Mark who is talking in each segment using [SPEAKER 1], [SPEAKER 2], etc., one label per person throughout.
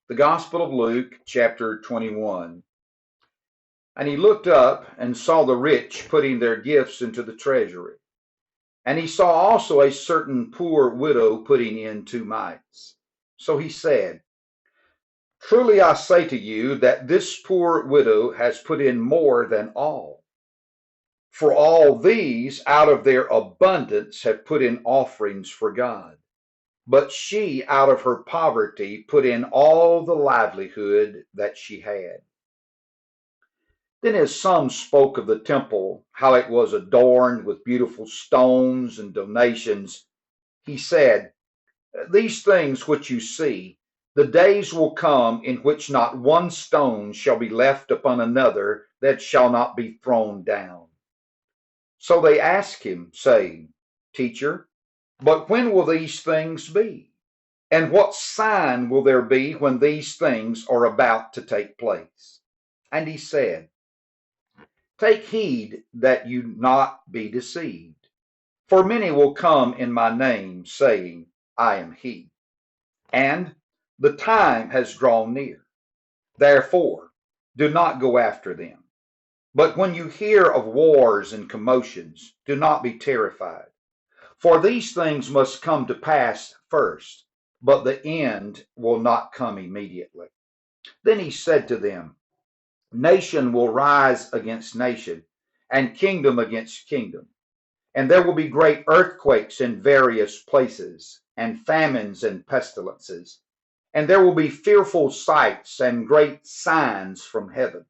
[SPEAKER 1] The Gospel of Luke, chapter 21. And he looked up and saw the rich putting their gifts into the treasury. And he saw also a certain poor widow putting in 2 mites. So he said, Truly I say to you that this poor widow has put in more than all. For all these out of their abundance have put in offerings for God. But she out of her poverty put in all the livelihood that she had. Then as some spoke of the temple, how it was adorned with beautiful stones and donations, he said, These things which you see, the days will come in which not one stone shall be left upon another that shall not be thrown down. So they asked him, saying, Teacher, but when will these things be? And what sign will there be when these things are about to take place? And he said, Take heed that you not be deceived. For many will come in my name, saying, I am he. And the time has drawn near. Therefore, do not go after them. But when you hear of wars and commotions, do not be terrified. For these things must come to pass first, but the end will not come immediately. Then he said to them, Nation will rise against nation, and kingdom against kingdom. And there will be great earthquakes in various places, and famines and pestilences. And there will be fearful sights and great signs from heaven.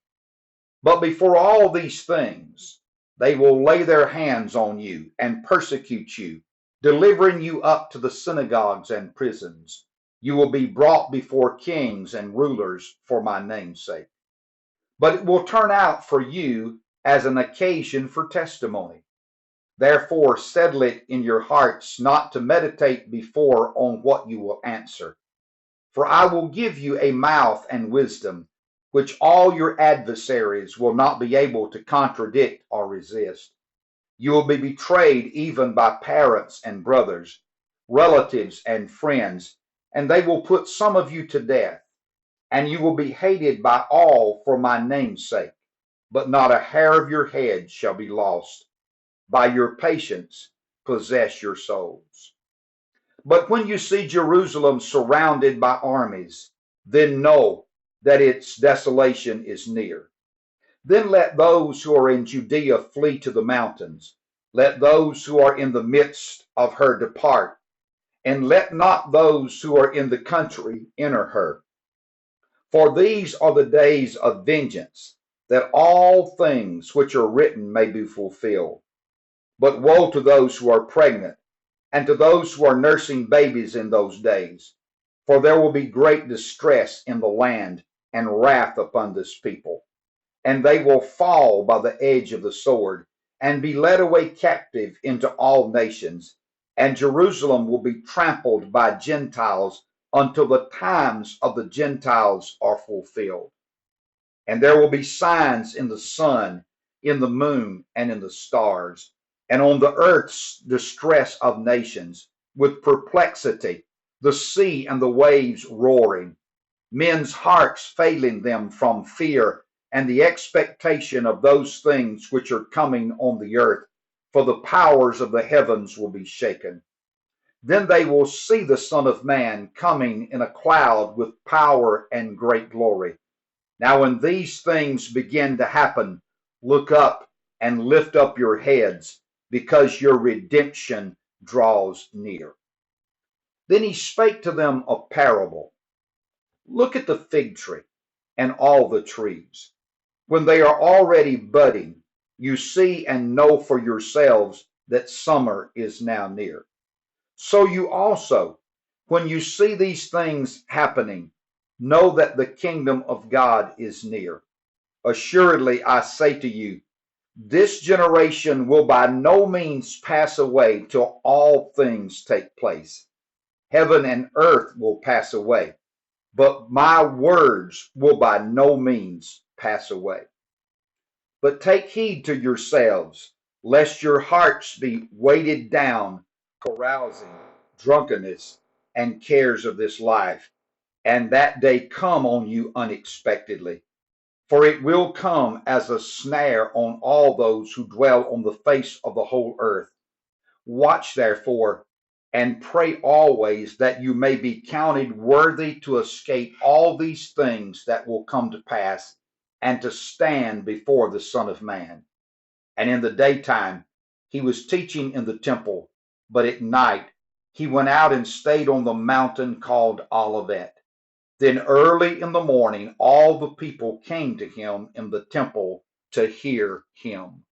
[SPEAKER 1] But before all these things, they will lay their hands on you and persecute you, delivering you up to the synagogues and prisons. You will be brought before kings and rulers for my name's sake. But it will turn out for you as an occasion for testimony. Therefore, settle it in your hearts not to meditate before on what you will answer. For I will give you a mouth and wisdom, which all your adversaries will not be able to contradict or resist. You will be betrayed even by parents and brothers, relatives and friends, and they will put some of you to death. And you will be hated by all for my name's sake, but not a hair of your head shall be lost. By your patience, possess your souls. But when you see Jerusalem surrounded by armies, then know that its desolation is near. Then let those who are in Judea flee to the mountains. Let those who are in the midst of her depart, and let not those who are in the country enter her. For these are the days of vengeance, that all things which are written may be fulfilled. But woe to those who are pregnant, and to those who are nursing babies in those days. For there will be great distress in the land, and wrath upon this people. And they will fall by the edge of the sword, and be led away captive into all nations. And Jerusalem will be trampled by Gentiles until the times of the Gentiles are fulfilled. And there will be signs in the sun, in the moon, and in the stars, and on the earth's distress of nations, with perplexity, the sea and the waves roaring, men's hearts failing them from fear and the expectation of those things which are coming on the earth, for the powers of the heavens will be shaken. Then they will see the Son of Man coming in a cloud with power and great glory. Now, when these things begin to happen, look up and lift up your heads, because your redemption draws near. Then he spake to them a parable. Look at the fig tree and all the trees. When they are already budding, you see and know for yourselves that summer is now near. So you also, when you see these things happening, know that the kingdom of God is near. Assuredly, I say to you, this generation will by no means pass away till all things take place. Heaven and earth will pass away, but my words will by no means pass away. But take heed to yourselves, lest your hearts be weighted down, carousing, drunkenness, and cares of this life, and that day come on you unexpectedly. For it will come as a snare on all those who dwell on the face of the whole earth. Watch therefore, and pray always that you may be counted worthy to escape all these things that will come to pass, and to stand before the Son of Man. And in the daytime he was teaching in the temple, but at night he went out and stayed on the mountain called Olivet. Then early in the morning all the people came to him in the temple to hear him.